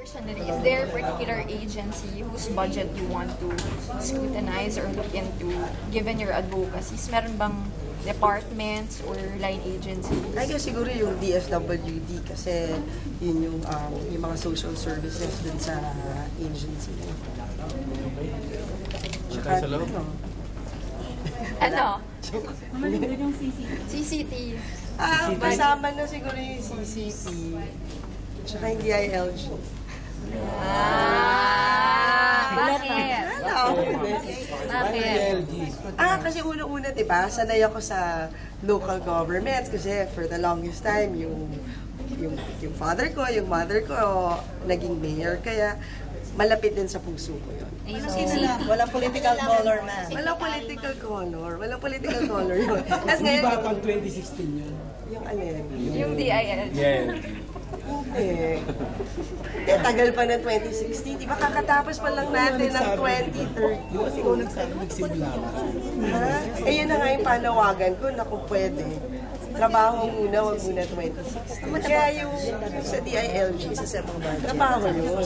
Personally, is there a particular agency whose budget you want to scrutinize or look into given your advocacies? Meron bang departments or line agencies? I guess siguro yung DSWD kasi yun yung mga social services dun sa agency. Tsaka, Ano? Yung CCT. kasama na siguro yung CCP. Tsaka yung DILG. Bakit? Bakit? Kasi una-una, diba, sanay ako sa local governments kasi for the longest time, yung father ko, yung mother ko, naging mayor, kaya malapit din sa puso ko yun. Walang political color na. Walang political color. Walang political color yun. Tapos ngayon, Di ba pang 2016 yun? yung ano yun? Yung DIL. Yeah. Hindi. Tagal pa ng 2016. Di ba kakatapos pa lang natin ng 2030? Di ba ikaw nagsimula ka? Ha? Yun na nga yung panawagan ko na kung pwede. Trabaho muna, wag muna 2016. Kaya yung sa DILG, trabaho yun.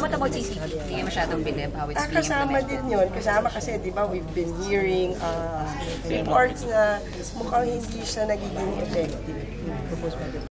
What about CCT? Hindi kayo masyadong believe how it's being Kasama implemented? din yun. Kasama kasi, di ba, we've been hearing reports na mukhang hindi siya nagiging effective.